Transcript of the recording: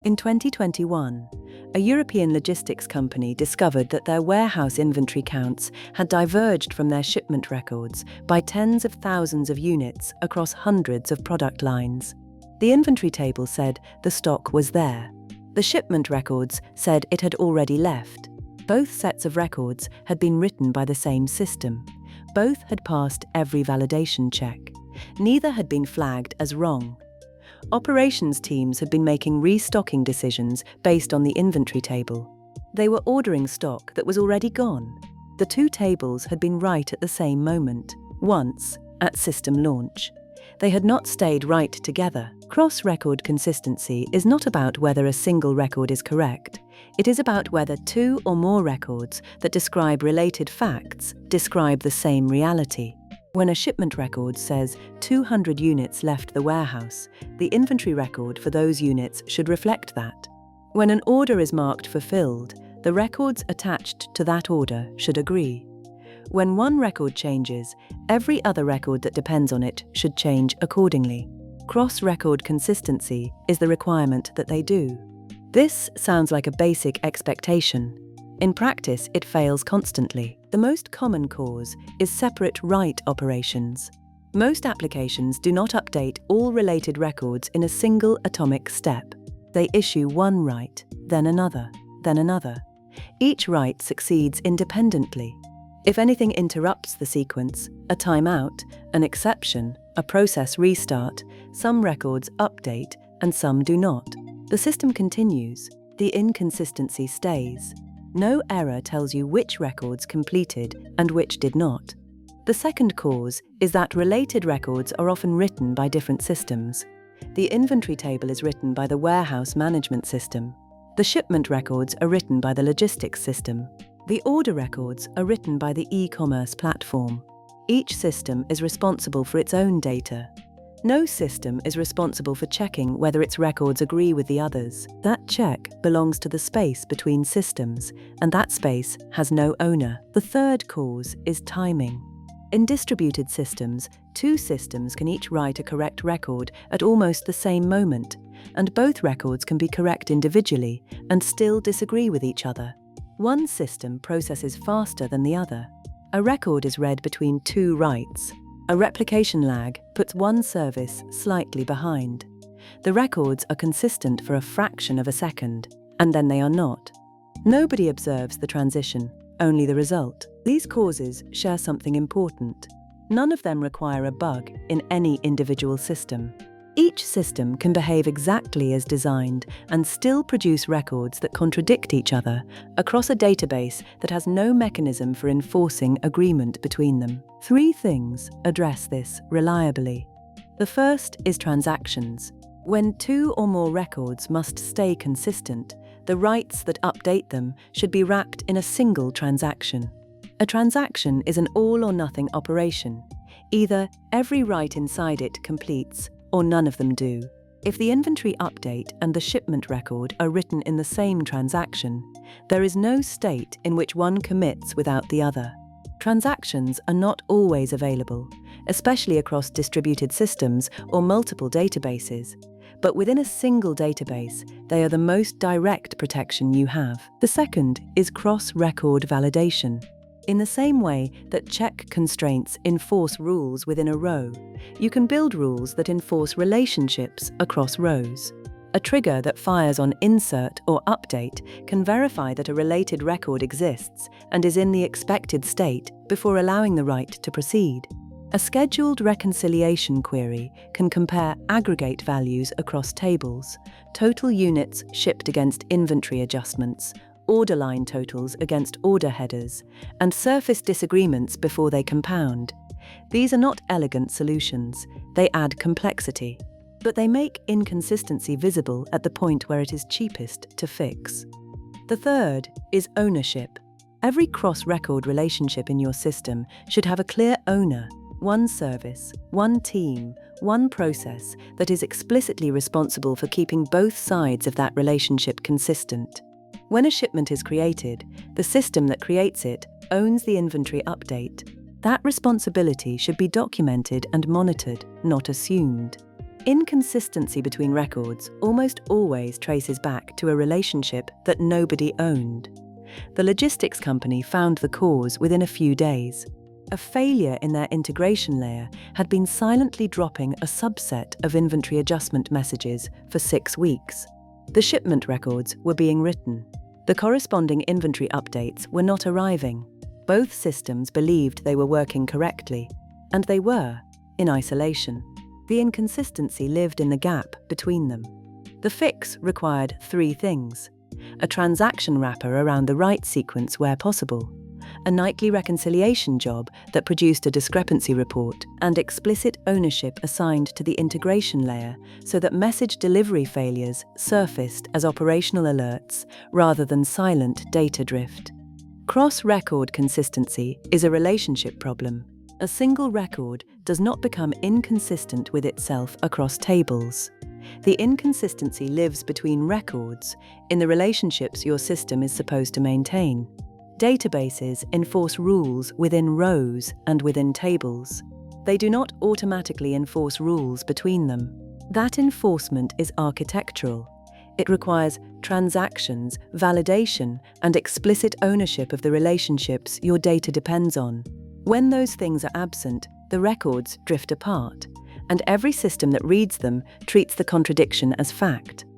In 2021, a European logistics company discovered that their warehouse inventory counts had diverged from their shipment records by tens of thousands of units across hundreds of product lines. The inventory table said the stock was there. The shipment records said it had already left. Both sets of records had been written by the same system. Both had passed every validation check. Neither had been flagged as wrong. Operations teams had been making restocking decisions based on the inventory table. They were ordering stock that was already gone. The two tables had been right at the same moment, once, at system launch. They had not stayed right together. Cross-record consistency is not about whether a single record is correct. It is about whether two or more records that describe related facts describe the same reality. When a shipment record says 200 units left the warehouse, the inventory record for those units should reflect that. When an order is marked fulfilled, the records attached to that order should agree. When one record changes, every other record that depends on it should change accordingly. Cross-record consistency is the requirement that they do. This sounds like a basic expectation. In practice, it fails constantly. The most common cause is separate write operations. Most applications do not update all related records in a single atomic step. They issue one write, then another, then another. Each write succeeds independently. If anything interrupts the sequence, a timeout, an exception, a process restart, some records update and some do not. The system continues. The inconsistency stays. No error tells you which records completed and which did not. The second cause is that related records are often written by different systems. The inventory table is written by the warehouse management system. The shipment records are written by the logistics system. The order records are written by the e-commerce platform. Each system is responsible for its own data. No system is responsible for checking whether its records agree with the others. That check belongs to the space between systems, and that space has no owner. The third cause is timing. In distributed systems, two systems can each write a correct record at almost the same moment, and both records can be correct individually and still disagree with each other. One system processes faster than the other. A record is read between two writes. A replication lag puts one service slightly behind. The records are consistent for a fraction of a second, and then they are not. Nobody observes the transition, only the result. These causes share something important. None of them require a bug in any individual system. Each system can behave exactly as designed and still produce records that contradict each other across a database that has no mechanism for enforcing agreement between them. Three things address this reliably. The first is transactions. When two or more records must stay consistent, the writes that update them should be wrapped in a single transaction. A transaction is an all-or-nothing operation. Either every write inside it completes, or none of them do. If the inventory update and the shipment record are written in the same transaction, there is no state in which one commits without the other. Transactions are not always available, especially across distributed systems or multiple databases. But within a single database, they are the most direct protection you have. The second is cross-record validation. In the same way that check constraints enforce rules within a row, you can build rules that enforce relationships across rows. A trigger that fires on insert or update can verify that a related record exists and is in the expected state before allowing the write to proceed. A scheduled reconciliation query can compare aggregate values across tables, total units shipped against inventory adjustments, order line totals against order headers, and surface disagreements before they compound. These are not elegant solutions. They add complexity. But they make inconsistency visible at the point where it is cheapest to fix. The third is ownership. Every cross-record relationship in your system should have a clear owner, one service, one team, one process that is explicitly responsible for keeping both sides of that relationship consistent. When a shipment is created, the system that creates it owns the inventory update. That responsibility should be documented and monitored, not assumed. Inconsistency between records almost always traces back to a relationship that nobody owned. The logistics company found the cause within a few days. A failure in their integration layer had been silently dropping a subset of inventory adjustment messages for 6 weeks. The shipment records were being written. The corresponding inventory updates were not arriving. Both systems believed they were working correctly, and they were, in isolation. The inconsistency lived in the gap between them. The fix required 3 things: a transaction wrapper around the write sequence where possible, a nightly reconciliation job that produced a discrepancy report, and explicit ownership assigned to the integration layer so that message delivery failures surfaced as operational alerts rather than silent data drift. Cross-record consistency is a relationship problem. A single record does not become inconsistent with itself across tables. The inconsistency lives between records in the relationships your system is supposed to maintain. Databases enforce rules within rows and within tables. They do not automatically enforce rules between them. That enforcement is architectural. It requires transactions, validation, and explicit ownership of the relationships your data depends on. When those things are absent, the records drift apart, and every system that reads them treats the contradiction as fact.